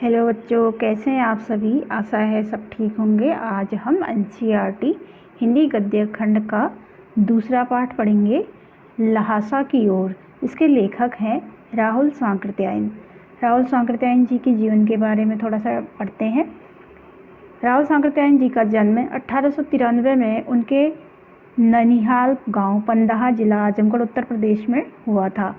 Hello बच्चों, कैसे हैं आप सभी। आशा है सब ठीक होंगे। आज हम एनसीईआरटी हिंदी गद्य खंड का दूसरा पाठ पढ़ेंगे, ल्हासा की ओर। इसके लेखक हैं राहुल सांकृत्यायन। राहुल सांकृत्यायन जी के जीवन के बारे में थोड़ा सा पढ़ते हैं। राहुल सांकृत्यायन जी का जन्म 1893 में उनके ननिहाल गांव पंदाहा जिला आजमगढ़ उत्तर प्रदेश में हुआ था।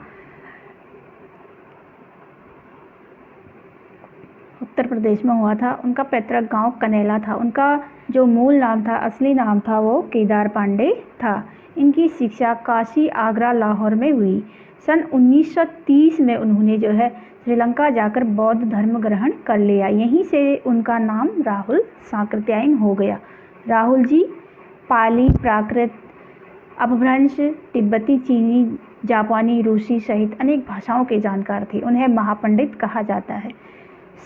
उनका पैतृक गांव कनेला था। उनका जो मूल नाम था, असली नाम था, वो केदार पांडे था। इनकी शिक्षा काशी, आगरा, लाहौर में हुई। सन 1930 में उन्होंने श्रीलंका जाकर बौद्ध धर्म ग्रहण कर लिया। यहीं से उनका नाम राहुल सांकृत्यायन हो गया। राहुल जी पाली, प्राकृत, अपभ्रंश, तिब्बती, चीनी, जापानी, रूसी सहित अनेक भाषाओं के जानकार थे। उन्हें महापंडित कहा जाता है।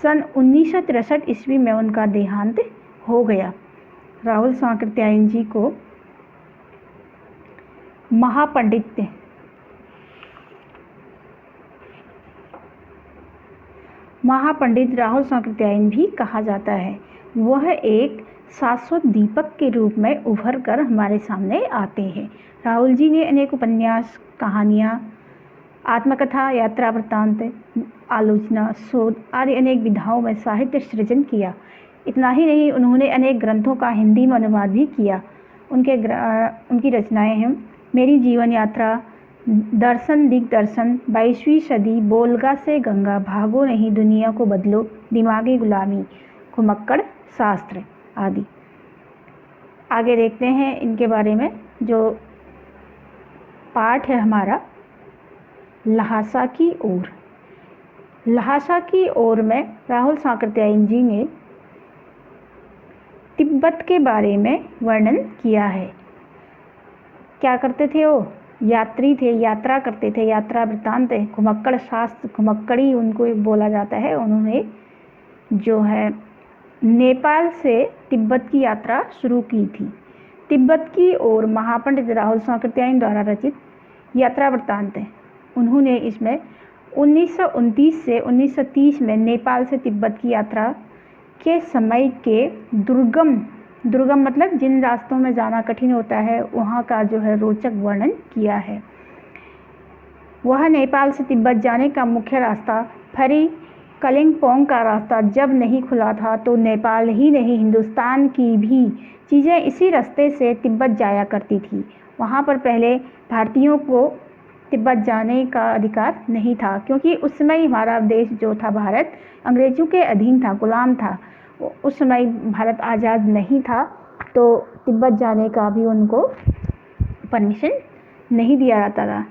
सन 1963 ईस्वी में उनका देहांत हो गया। राहुल सांकृत्यायन जी को महापंडित राहुल सांकृत्यायन भी कहा जाता है। वह एक शाश्वत दीपक के रूप में उभर कर हमारे सामने आते हैं। राहुल जी ने अनेक उपन्यास, कहानियाँ, आत्मकथा, यात्रा वृत्तांत, आलोचना, शोध आदि अनेक विधाओं में साहित्य सृजन किया। इतना ही नहीं, उन्होंने अनेक ग्रंथों का हिंदी में अनुवाद भी किया। उनकी रचनाएं हैं मेरी जीवन यात्रा, दर्शन दिग्दर्शन, 22वीं सदी, बोलगा से गंगा, भागो नहीं दुनिया को बदलो, दिमागी गुलामी, घुमक्कड़ शास्त्र आदि। आगे देखते हैं इनके बारे में। जो पाठ है हमारा, ल्हासा की ओर। ल्हासा की ओर में राहुल सांकृत्यायन जी ने तिब्बत के बारे में वर्णन किया है। क्या करते थे वो? यात्री थे, यात्रा करते थे, यात्रा वृत्तांत, घुमक्कड़ शास्त्र, घुमक्कड़ी उनको बोला जाता है। उन्होंने नेपाल से तिब्बत की यात्रा शुरू की थी। तिब्बत की ओर महापंडित राहुल सांकृत्यायन द्वारा रचित यात्रा वृत्तांत है। उन्होंने इसमें 1929 से 1930 में नेपाल से तिब्बत की यात्रा के समय के दुर्गम मतलब जिन रास्तों में जाना कठिन होता है, वहाँ का रोचक वर्णन किया है। वह नेपाल से तिब्बत जाने का मुख्य रास्ता फरी कलिंगपोंग का रास्ता जब नहीं खुला था, तो नेपाल ही नहीं, हिंदुस्तान की भी चीज़ें इसी रास्ते से तिब्बत जाया करती थी। वहाँ पर पहले भारतीयों को तिब्बत जाने का अधिकार नहीं था, क्योंकि उस समय हमारा देश जो था, भारत, अंग्रेजों के अधीन था, गुलाम था। उस समय भारत आज़ाद नहीं था, तो तिब्बत जाने का भी उनको परमिशन नहीं दिया जाता था।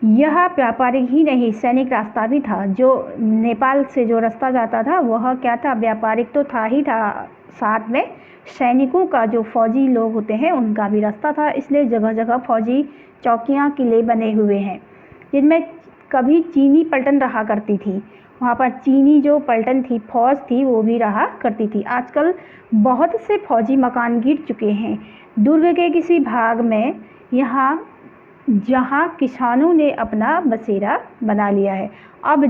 यह व्यापारिक ही नहीं, सैनिक रास्ता भी था। जो नेपाल से जो रास्ता जाता था, वह क्या था? व्यापारिक तो था ही था, साथ में सैनिकों का, जो फौजी लोग होते हैं, उनका भी रास्ता था। इसलिए जगह जगह फौजी चौकियाँ, किले बने हुए हैं, जिनमें कभी चीनी पलटन रहा करती थी। वहाँ पर चीनी जो पलटन थी, फौज थी, वो भी रहा करती थी। आजकल बहुत से फौजी मकान गिर चुके हैं। दुर्ग के किसी भाग में जहाँ किसानों ने अपना बसेरा बना लिया है। अब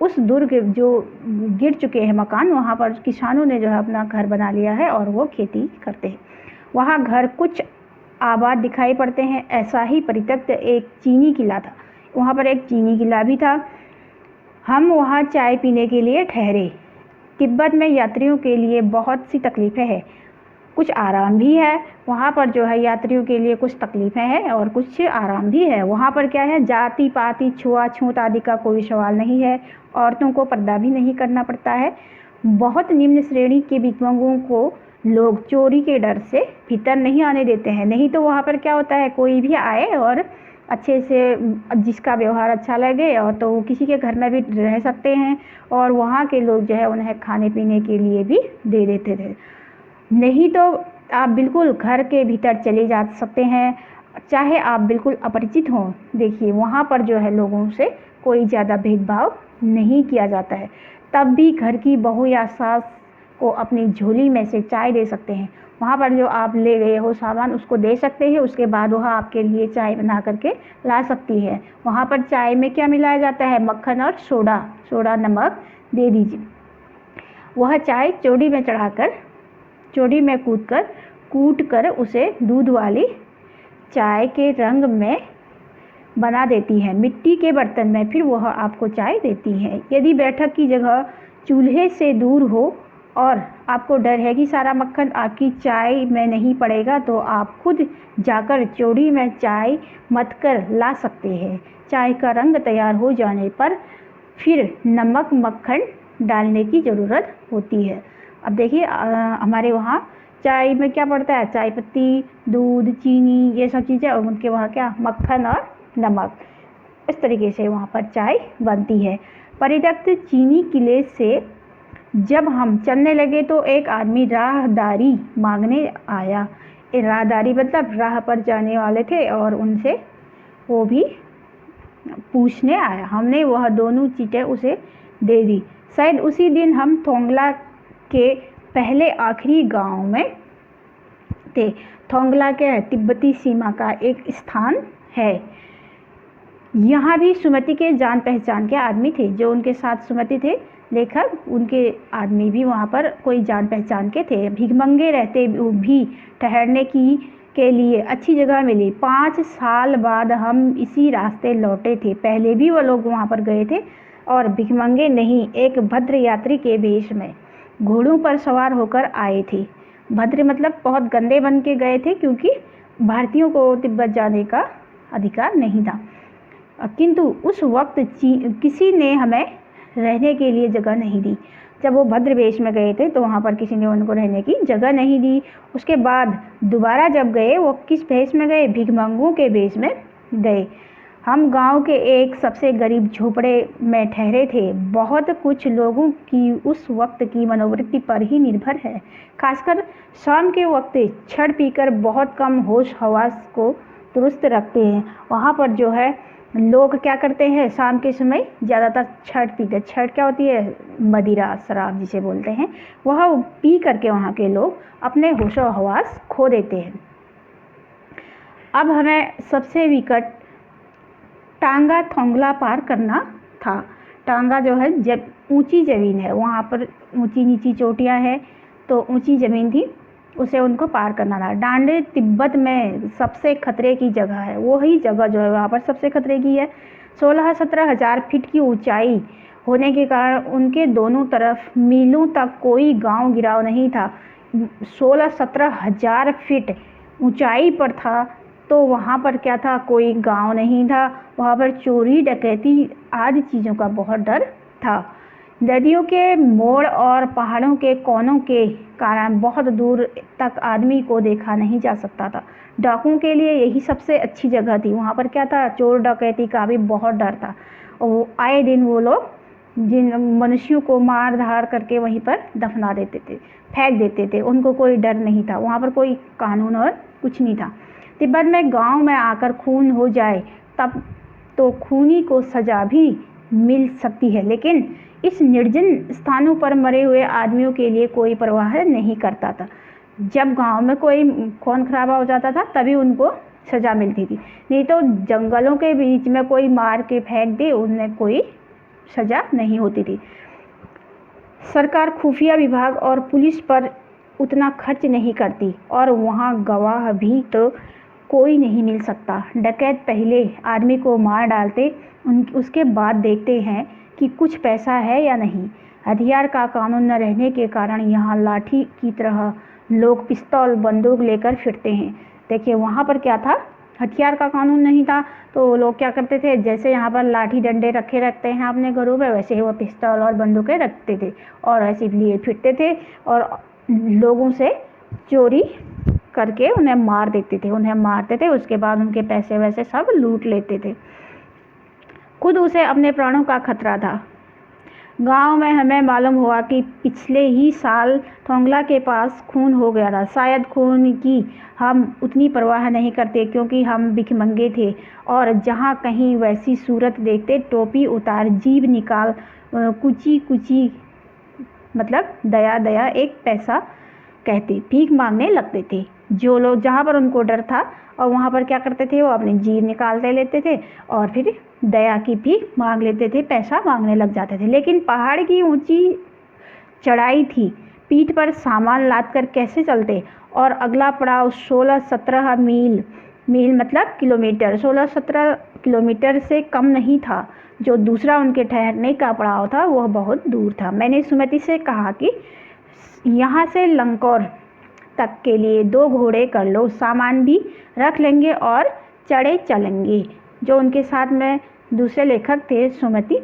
उस दुर्ग जो गिर चुके हैं मकान, वहाँ पर किसानों ने अपना घर बना लिया है और वो खेती करते हैं। वहाँ घर कुछ आबाद दिखाई पड़ते हैं। ऐसा ही परित्यक्त एक चीनी किला था। वहाँ पर एक चीनी किला भी था। हम वहाँ चाय पीने के लिए ठहरे। तिब्बत में यात्रियों के लिए बहुत सी तकलीफ़ें हैं, कुछ आराम भी है। वहाँ पर यात्रियों के लिए कुछ तकलीफ़ें हैं और कुछ आराम भी है। वहाँ पर क्या है? जाति पाति, छुआछूत आदि का कोई सवाल नहीं है। औरतों को पर्दा भी नहीं करना पड़ता है। बहुत निम्न श्रेणी के विकलांगों को लोग चोरी के डर से भीतर नहीं आने देते हैं। नहीं तो वहाँ पर क्या होता है, कोई भी आए और अच्छे से, जिसका व्यवहार अच्छा लगे, और तो किसी के घर में भी रह सकते हैं, और वहाँ के लोग उन्हें खाने पीने के लिए भी दे देते थे। नहीं तो आप बिल्कुल घर के भीतर चले जा सकते हैं, चाहे आप बिल्कुल अपरिचित हों। देखिए, वहाँ पर लोगों से कोई ज़्यादा भेदभाव नहीं किया जाता है। तब भी घर की बहू या सास को अपनी झोली में से चाय दे सकते हैं। वहाँ पर जो आप ले गए हो सामान उसको दे सकते हैं, उसके बाद वह आपके लिए चाय बना करके ला सकती है। वहाँ पर चाय में क्या मिलाया जाता है? मक्खन और सोडा नमक दे दीजिए। वह चाय चौड़ी में चढ़ाकर, चौड़ी में कूट कर उसे दूध वाली चाय के रंग में बना देती है मिट्टी के बर्तन में, फिर वह आपको चाय देती है। यदि बैठक की जगह चूल्हे से दूर हो और आपको डर है कि सारा मक्खन आपकी चाय में नहीं पड़ेगा, तो आप खुद जाकर चौड़ी में चाय मथ कर ला सकते हैं। चाय का रंग तैयार हो जाने पर फिर नमक मक्खन डालने की ज़रूरत होती है। अब देखिए हमारे वहाँ चाय में क्या पड़ता है? चाय पत्ती, दूध, चीनी, ये सब चीज़ें, और उनके वहाँ क्या? मक्खन और नमक। इस तरीके से वहाँ पर चाय बनती है। परित्यक्त चीनी किले से जब हम चलने लगे तो एक आदमी राहदारी मांगने आया। राहदारी मतलब राह पर जाने वाले थे, और उनसे वो भी पूछने आया। हमने वह दोनों चीज़ें उसे दे दी। शायद उसी दिन हम थोंगला के पहले आखिरी गांव में थे। थोंगला क्या है? तिब्बती सीमा का एक स्थान है। यहाँ भी सुमति के जान पहचान के आदमी थे, जो उनके साथ सुमति थे लेखक, उनके आदमी भी वहाँ पर कोई जान पहचान के थे। भिखमंगे रहते भी ठहरने के लिए अच्छी जगह मिली। 5 साल बाद हम इसी रास्ते लौटे थे। पहले भी वो लोग वहाँ पर गए थे, और भिखमंगे नहीं, एक भद्र यात्री के वेश में घोड़ों पर सवार होकर आए थे। भद्र मतलब बहुत गंदे बन के गए थे, क्योंकि भारतीयों को तिब्बत जाने का अधिकार नहीं था। किंतु उस वक्त किसी ने हमें रहने के लिए जगह नहीं दी। जब वो भद्र वेश में गए थे तो वहाँ पर किसी ने उनको रहने की जगह नहीं दी। उसके बाद दोबारा जब गए, वो किस वेश में गए? भिखमंगों के वेश में गए। हम गांव के एक सबसे गरीब झोपड़े में ठहरे थे। बहुत कुछ लोगों की उस वक्त की मनोवृत्ति पर ही निर्भर है, खासकर शाम के वक्त छड़ पीकर बहुत कम होश हवास को दुरुस्त रखते हैं। वहाँ पर जो है लोग क्या करते हैं? शाम के समय ज़्यादातर छड़ पीते। छड़ क्या होती है? मदिरा, शराब जिसे बोलते हैं। वह पी करके वहाँ के लोग अपने होश और हवास खो देते हैं। अब हमें सबसे विकट टांगा थोंगला पार करना था। टांगा जो है जब ऊंची ज़मीन है, वहाँ पर ऊंची नीची चोटियाँ हैं, तो ऊंची ज़मीन थी, उसे उनको पार करना था। डांडे तिब्बत में सबसे खतरे की जगह है। वही जगह जो है वहाँ पर सबसे खतरे की है। 16-17 हज़ार फीट की ऊंचाई होने के कारण उनके दोनों तरफ मीलों तक कोई गांव गिराव नहीं था। 16-17 हज़ार फीट ऊंचाई पर था, तो वहाँ पर क्या था? कोई गांव नहीं था। वहाँ पर चोरी डकैती आदि चीज़ों का बहुत डर था। नदियों के मोड़ और पहाड़ों के कोनों के कारण बहुत दूर तक आदमी को देखा नहीं जा सकता था। डाकुओं के लिए यही सबसे अच्छी जगह थी। वहाँ पर क्या था? चोर डकैती का भी बहुत डर था, और आए दिन वो लोग जिन मनुष्यों को मार धाड़ करके वहीं पर दफना देते थे, फेंक देते थे। उनको कोई डर नहीं था। वहाँ पर कोई कानून और कुछ नहीं था। तिब्बत में गांव में आकर खून हो जाए तब तो खूनी को सजा भी मिल सकती है, लेकिन इस निर्जन स्थानों पर मरे हुए आदमियों के लिए कोई परवाह नहीं करता था। जब गांव में कोई खून खराबा हो जाता था तभी उनको सजा मिलती थी, नहीं तो जंगलों के बीच में कोई मार के फेंक दे, उन्हें कोई सजा नहीं होती थी। सरकार खुफिया विभाग और पुलिस पर उतना खर्च नहीं करती, और वहाँ गवाह भी तो कोई नहीं मिल सकता। डकैत पहले आदमी को मार डालते, उसके बाद देखते हैं कि कुछ पैसा है या नहीं। हथियार का कानून न रहने के कारण यहाँ लाठी की तरह लोग पिस्तौल बंदूक लेकर फिरते हैं। देखिए वहाँ पर क्या था? हथियार का कानून नहीं था, तो लोग क्या करते थे? जैसे यहाँ पर लाठी डंडे रखते हैं अपने घरों में, वैसे ही वो पिस्तौल और बंदूकें रखते थे और ऐसे लिए फिरते थे, और लोगों से चोरी करके उन्हें मार देते थे, उन्हें मारते थे। उसके बाद उनके पैसे वैसे सब लूट लेते थे। खुद उसे अपने प्राणों का खतरा था। गांव में हमें मालूम हुआ कि पिछले ही साल थोंगला के पास खून हो गया था। शायद खून की हम उतनी परवाह नहीं करते, क्योंकि हम भिखमंगे थे, और जहाँ कहीं वैसी सूरत देखते, टोपी उतार, जीभ निकाल, कुची कुची मतलब दया दया एक पैसा कहते, भीख मांगने लगते थे। जो लोग जहाँ पर उनको डर था और वहाँ पर क्या करते थे, वो अपनी जीभ निकालते लेते थे और फिर दया की भीख मांग लेते थे, पैसा मांगने लग जाते थे। लेकिन पहाड़ की ऊंची चढ़ाई थी, पीठ पर सामान लाद कर कैसे चलते। और अगला पड़ाव 16-17 मील, मील मतलब किलोमीटर, 16-17 किलोमीटर से कम नहीं था। जो दूसरा उनके ठहरने का पड़ाव था वह बहुत दूर था। मैंने सुमति से कहा कि यहाँ से लंगौर तक के लिए 2 घोड़े कर लो, सामान भी रख लेंगे और चढ़े चलेंगे। जो उनके साथ में दूसरे लेखक थे सुमति,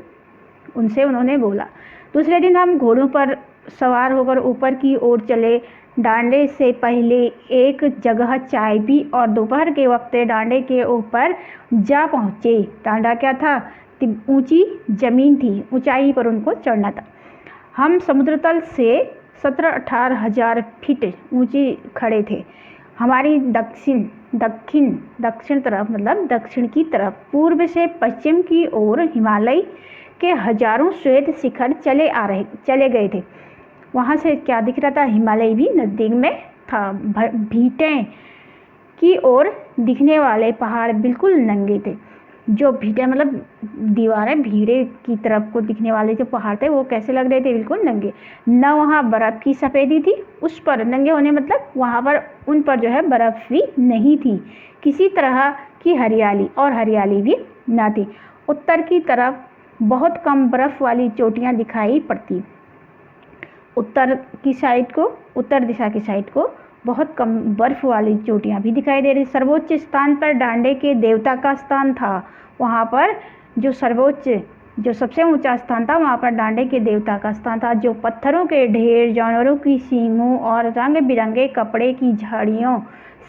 उनसे उन्होंने बोला। दूसरे दिन हम घोड़ों पर सवार होकर ऊपर की ओर चले। डांडे से पहले एक जगह चाय पी और दोपहर के वक्त डांडे के ऊपर जा पहुँचे। डांडा क्या था, ऊंची जमीन थी, ऊंचाई पर उनको चढ़ना था। हम समुद्र तल से 17-18 हजार फीट ऊंची खड़े थे। हमारी दक्षिण तरफ मतलब दक्षिण की तरफ, पूर्व से पश्चिम की ओर हिमालय के हजारों श्वेत शिखर चले गए थे। वहाँ से क्या दिख रहा था, हिमालय भी नज़दीक में था। भीटें की ओर दिखने वाले पहाड़ बिल्कुल नंगे थे। जो भीटे मतलब दीवारें, भीड़े की तरफ को दिखने वाले जो पहाड़ थे वो कैसे लग रहे थे, बिल्कुल नंगे। न वहाँ बर्फ़ की सफ़ेदी थी, उस पर नंगे होने मतलब वहाँ पर उन पर जो है बर्फ़ भी नहीं थी। किसी तरह की हरियाली, और हरियाली भी ना थी। उत्तर की तरफ बहुत कम बर्फ़ वाली चोटियाँ दिखाई पड़ती। उत्तर दिशा की साइड को बहुत कम बर्फ़ वाली चोटियाँ भी दिखाई दे रही। सर्वोच्च स्थान पर डांडे के देवता का स्थान था। वहाँ पर जो सबसे ऊंचा स्थान था, वहाँ पर डांडे के देवता का स्थान था, जो पत्थरों के ढेर, जानवरों की सींगों और रंग बिरंगे कपड़े की झाड़ियों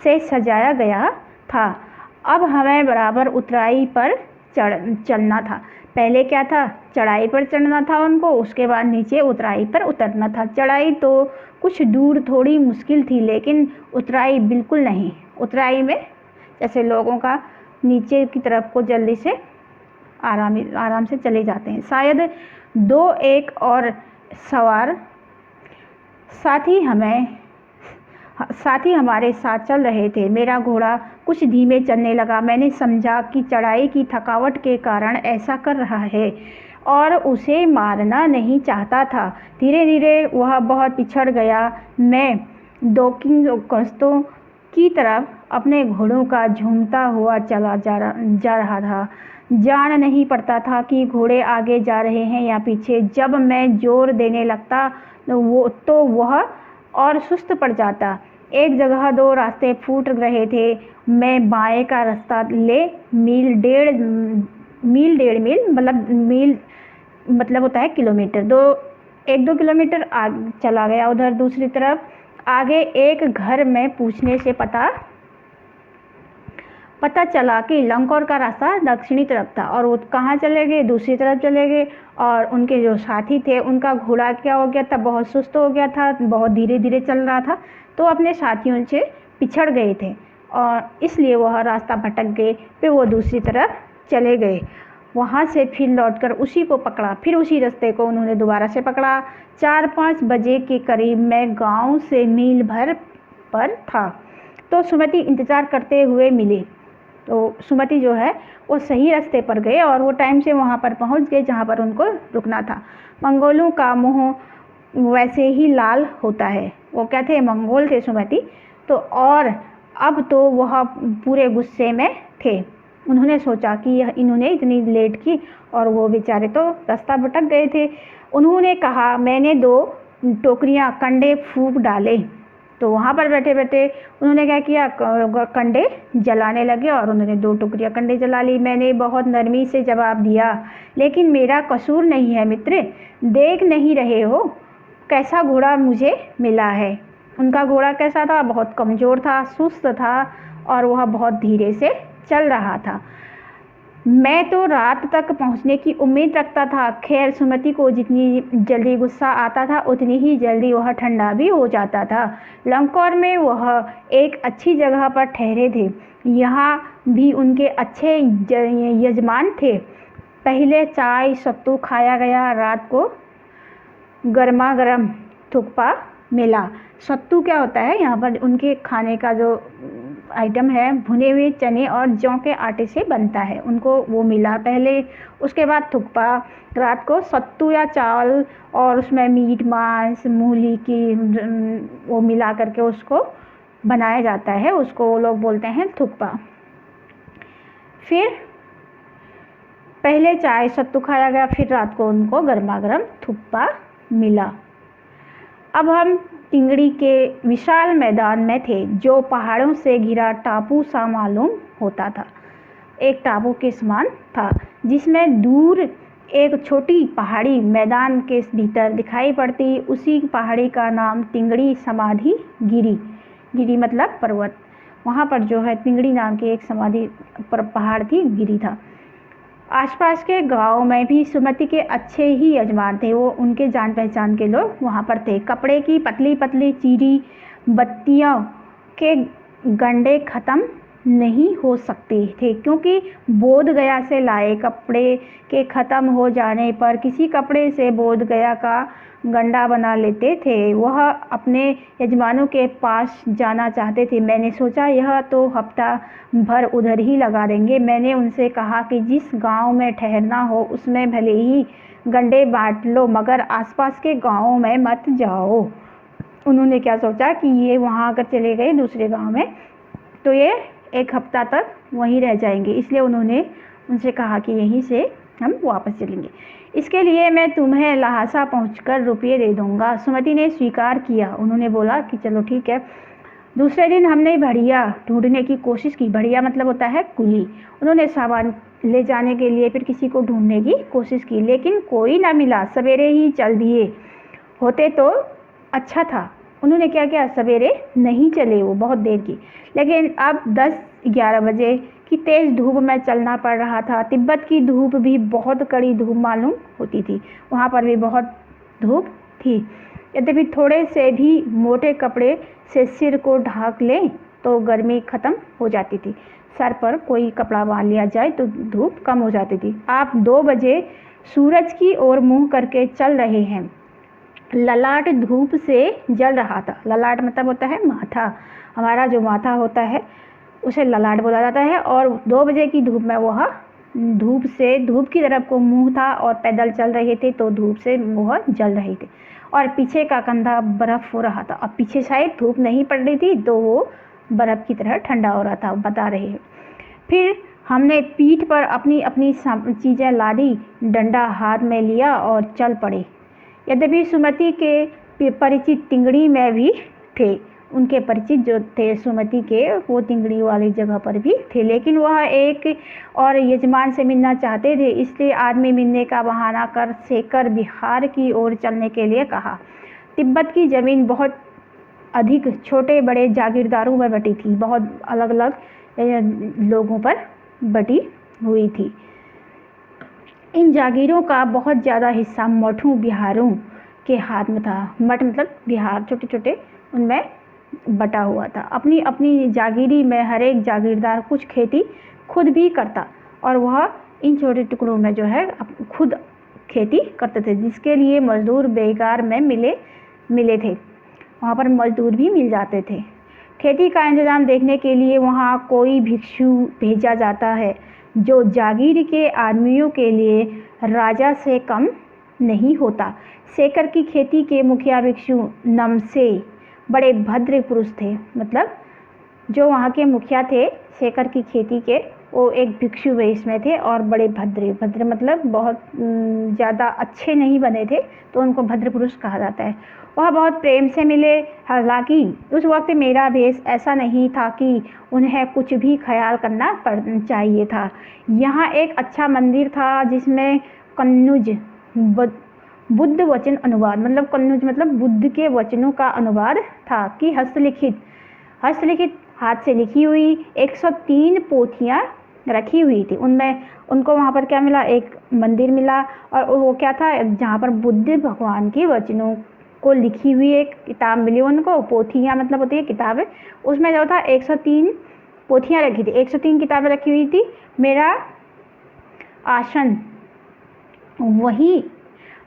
से सजाया गया था। अब हमें बराबर ऊंचाई पर चलना था। पहले क्या था, चढ़ाई पर चढ़ना था उनको, उसके बाद नीचे उतराई पर उतरना था। चढ़ाई तो कुछ दूर थोड़ी मुश्किल थी, लेकिन उतराई बिल्कुल नहीं। उतराई में जैसे लोगों का नीचे की तरफ को जल्दी से आराम से चले जाते हैं। शायद 2-1 और सवार साथी हमारे साथ चल रहे थे। मेरा घोड़ा कुछ धीमे चलने लगा। मैंने समझा कि चढ़ाई की थकावट के कारण ऐसा कर रहा है और उसे मारना नहीं चाहता था। धीरे धीरे वह बहुत पिछड़ गया। मैं डॉकिंग कस्तों की तरफ अपने घोड़ों का झूमता हुआ चला जा रहा था। जान नहीं पड़ता था कि घोड़े आगे जा रहे हैं या पीछे। जब मैं जोर देने लगता तो वह और सुस्त पड़ जाता। एक जगह 2 रास्ते फूट रहे थे। मैं बाएं का रास्ता ले मील मतलब होता है किलोमीटर, 1-2 किलोमीटर आगे चला गया। उधर दूसरी तरफ आगे एक घर में पूछने से पता चला कि लंगौर का रास्ता दक्षिणी तरफ था और वो कहाँ चले गए, दूसरी तरफ चले गए। और उनके जो साथी थे उनका घोड़ा क्या हो गया था, बहुत सुस्त हो गया था, बहुत धीरे धीरे चल रहा था, तो अपने साथियों से पिछड़ गए थे और इसलिए वह रास्ता भटक गए। फिर वो दूसरी तरफ चले गए। वहाँ से फिर लौटकर उसी को पकड़ा, फिर उसी रास्ते को उन्होंने दोबारा से पकड़ा। 4-5 बजे के करीब मैं गांव से मील भर पर था तो सुमति इंतज़ार करते हुए मिले। तो सुमति जो है वो सही रास्ते पर गए और वो टाइम से वहाँ पर पहुँच गए जहाँ पर उनको रुकना था। मंगोलों का मुँह वैसे ही लाल होता है। वो क्या थे, मंगोल थे सुमति। तो और अब तो वह पूरे गुस्से में थे। उन्होंने सोचा कि इन्होंने इतनी लेट की और वो बेचारे तो रास्ता भटक गए थे। उन्होंने कहा, मैंने 2 टोकरियाँ कंडे फूंक डाले। तो वहाँ पर बैठे बैठे उन्होंने क्या किया, कंडे जलाने लगे और उन्होंने 2 टोकरियाँ कंडे जला ली। मैंने बहुत नरमी से जवाब दिया, लेकिन मेरा कसूर नहीं है मित्र, देख नहीं रहे हो कैसा घोड़ा मुझे मिला है। उनका घोड़ा कैसा था, बहुत कमज़ोर था, सुस्त था और वह बहुत धीरे से चल रहा था। मैं तो रात तक पहुंचने की उम्मीद रखता था। खैर, सुमति को जितनी जल्दी गुस्सा आता था उतनी ही जल्दी वह ठंडा भी हो जाता था। लंगौर में वह एक अच्छी जगह पर ठहरे थे। यहाँ भी उनके अच्छे यजमान थे। पहले चाय सत्तू खाया गया। रात को गर्मा गर्म थुक्पा मिला। सत्तू क्या होता है, यहाँ पर उनके खाने का जो आइटम है भुने हुए चने और जौ के आटे से बनता है, उनको वो मिला पहले। उसके बाद थुक्पा, रात को सत्तू या चावल और उसमें मीट मांस मूली की वो मिला करके उसको बनाया जाता है, उसको लोग बोलते हैं थुक्पा। फिर पहले चाय सत्तू खाया गया, फिर रात को उनको गर्मा गर्म थुक्पा मिला। अब हम टिंगड़ी के विशाल मैदान में थे, जो पहाड़ों से घिरा टापू सा मालूम होता था। एक टापू के समान था, जिसमें दूर एक छोटी पहाड़ी मैदान के भीतर दिखाई पड़ती। उसी पहाड़ी का नाम टिंगड़ी समाधि गिरी, गिरी मतलब पर्वत। वहाँ पर जो है टिंगड़ी नाम की एक समाधि पर पहाड़ थी, गिरी था। आसपास के गांव में भी सुमति के अच्छे ही यजमान थे, वो उनके जान पहचान के लोग वहाँ पर थे। कपड़े की पतली पतली चीरी बत्तियों के गंडे ख़त्म नहीं हो सकते थे, क्योंकि बोध गया से लाए कपड़े के ख़त्म हो जाने पर किसी कपड़े से बोध गया का गंडा बना लेते थे। वह अपने यजमानों के पास जाना चाहते थे। मैंने सोचा यह तो हफ्ता भर उधर ही लगा देंगे। मैंने उनसे कहा कि जिस गांव में ठहरना हो उसमें भले ही गंडे बांट लो, मगर आसपास के गांवों में मत जाओ। उन्होंने क्या सोचा कि ये वहाँ अगर चले गए दूसरे गांव में तो ये एक हफ्ता तक वहीं रह जाएंगे, इसलिए उन्होंने उनसे कहा कि यहीं से हम वापस चलेंगे। इसके लिए मैं तुम्हें लहासा पहुंचकर रुपये दे दूंगा। सुमति ने स्वीकार किया। उन्होंने बोला कि चलो ठीक है। दूसरे दिन हमने बढ़िया ढूंढने की कोशिश की। बढ़िया मतलब होता है कुली। उन्होंने सामान ले जाने के लिए फिर किसी को ढूंढने की कोशिश की, लेकिन कोई ना मिला। सवेरे ही चल दिए होते तो अच्छा था। उन्होंने क्या किया, सवेरे नहीं चले वो बहुत देर की, लेकिन अब 10-11 बजे की तेज़ धूप में चलना पड़ रहा था। तिब्बत की धूप भी बहुत कड़ी धूप मालूम होती थी, वहाँ पर भी बहुत धूप थी। यद्यपि थोड़े से भी मोटे कपड़े से सिर को ढाक लें तो गर्मी ख़त्म हो जाती थी। सर पर कोई कपड़ा बांध लिया जाए तो धूप कम हो जाती थी। आप 2 बजे सूरज की ओर मुँह करके चल रहे हैं। ललाट धूप से जल रहा था। ललाट मतलब होता है माथा, हमारा जो माथा होता है उसे ललाट बोला जाता है। और 2 बजे की धूप में वह धूप की तरफ को मुंह था और पैदल चल रहे थे, तो धूप से वह जल रहे थे और पीछे का कंधा बर्फ हो रहा था। अब पीछे शायद धूप नहीं पड़ रही थी तो वो बर्फ की तरह ठंडा हो रहा था, बता रहे हैं। फिर हमने पीठ पर अपनी अपनी चीज़ें लादी, डंडा हाथ में लिया और चल पड़े। यद्यपि सुमति के परिचित टिंगड़ी में भी थे, उनके परिचित जो थे सुमति के वो टिंगड़ी वाली जगह पर भी थे, लेकिन वह एक और यजमान से मिलना चाहते थे, इसलिए आदमी मिलने का बहाना कर शेखर बिहार की ओर चलने के लिए कहा। तिब्बत की ज़मीन बहुत अधिक छोटे बड़े जागीरदारों में बटी थी, बहुत अलग अलग लोगों पर बटी हुई थी। इन जागीरों का बहुत ज़्यादा हिस्सा मठों बिहारों के हाथ में था। मठ मतलब बिहार, छोटे छोटे उनमें बटा हुआ था। अपनी अपनी जागीरी में हर एक जागीरदार कुछ खेती खुद भी करता और वह इन छोटे टुकड़ों में जो है खुद खेती करते थे, जिसके लिए मजदूर बेकार में मिले थे। वहाँ पर मजदूर भी मिल जाते थे। खेती का इंतज़ाम देखने के लिए वहाँ कोई भिक्षु भेजा जाता है, जो जागीर के आदमियों के लिए राजा से कम नहीं होता। शेखर की खेती के मुखिया भिक्षु नमसे बड़े भद्र पुरुष थे। मतलब जो वहाँ के मुखिया थे शेखर की खेती के, वो एक भिक्षु वेश में थे और बड़े भद्र मतलब बहुत ज़्यादा अच्छे नहीं बने थे, तो उनको भद्र पुरुष कहा जाता है। वह बहुत प्रेम से मिले। हालांकि उस वक्त मेरा भेष ऐसा नहीं था कि उन्हें कुछ भी ख्याल करना चाहिए था। यहाँ एक अच्छा मंदिर था जिसमें कन्नुज बुद्ध वचन अनुवाद, मतलब कन्नुज मतलब बुद्ध के वचनों का अनुवाद था कि हस्तलिखित हाथ से लिखी हुई 103 पोथियाँ रखी हुई थी। उनमें उनको वहाँ पर क्या मिला, एक मंदिर मिला और वो क्या था, जहाँ पर बुद्ध भगवान के वचनों को लिखी हुई एक किताब मिली उनको। पोथियाँ मतलब होती है किताबें, उसमें जो था 103 पोथियाँ रखी थी, 103 किताबें रखी हुई थी। मेरा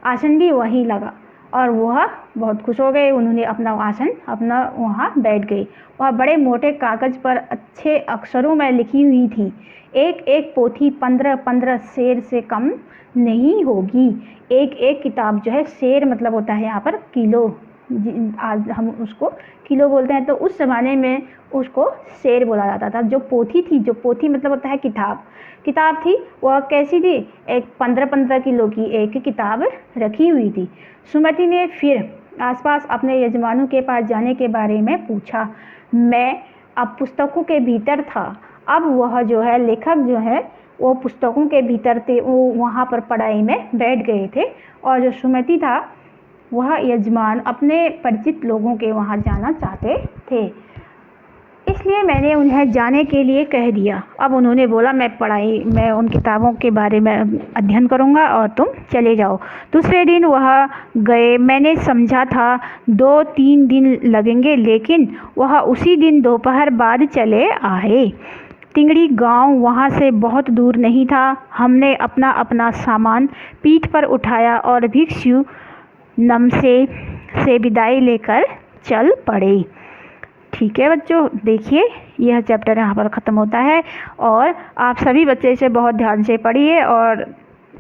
आसन भी वहीं लगा और वह बहुत खुश हो गए। उन्होंने अपना आसन अपना वहाँ बैठ गए। वह बड़े मोटे कागज़ पर अच्छे अक्षरों में लिखी हुई थी। एक एक पोथी 15-15 शेर से कम नहीं होगी। एक एक किताब जो है, शेर मतलब होता है यहाँ पर किलो, आज हम उसको किलो बोलते हैं, तो उस ज़माने में उसको शेर बोला जाता था। जो पोथी थी, जो पोथी मतलब होता है किताब थी, वह कैसी थी? एक 15-15 किलो की एक किताब रखी हुई थी। सुमति ने फिर आसपास अपने यजमानों के पास जाने के बारे में पूछा। मैं अब पुस्तकों के भीतर था। अब वह जो है, लेखक जो है, वो पुस्तकों के भीतर थे, वो वहाँ पर पढ़ाई में बैठ गए थे। और जो सुमति था, वह यजमान अपने परिचित लोगों के वहाँ जाना चाहते थे, इसलिए मैंने उन्हें जाने के लिए कह दिया। अब उन्होंने बोला, मैं उन किताबों के बारे में अध्ययन करूँगा और तुम चले जाओ। दूसरे दिन वह गए। मैंने समझा था 2-3 दिन लगेंगे, लेकिन वह उसी दिन दोपहर बाद चले आए। तिंगड़ी गांव वहाँ से बहुत दूर नहीं था। हमने अपना अपना सामान पीठ पर उठाया और भिक्षु नमसे से विदाई लेकर चल पड़े। ठीक है बच्चों, देखिए यह चैप्टर यहाँ पर ख़त्म होता है और आप सभी बच्चे इसे बहुत ध्यान से पढ़िए और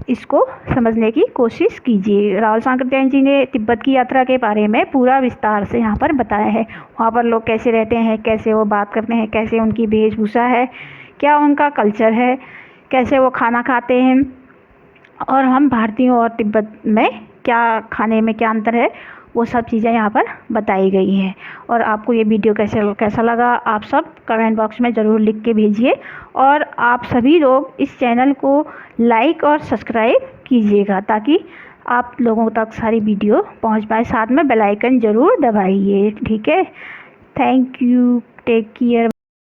इसको समझने की कोशिश कीजिए। राहुल सांकृत्यायन जी ने तिब्बत की यात्रा के बारे में पूरा विस्तार से यहाँ पर बताया है। वहाँ पर लोग कैसे रहते हैं, कैसे वो बात करते हैं, कैसे उनकी वेशभूषा है, क्या उनका कल्चर है, कैसे वो खाना खाते हैं, और हम भारतीयों और तिब्बत में क्या खाने में क्या अंतर है, वो सब चीज़ें यहाँ पर बताई गई हैं। और आपको ये वीडियो कैसा लगा, आप सब कमेंट बॉक्स में ज़रूर लिख के भेजिए। और आप सभी लोग इस चैनल को लाइक और सब्सक्राइब कीजिएगा ताकि आप लोगों तक सारी वीडियो पहुँच पाए। साथ में बेल आइकन ज़रूर दबाइए। ठीक है, थैंक यू, टेक केयर।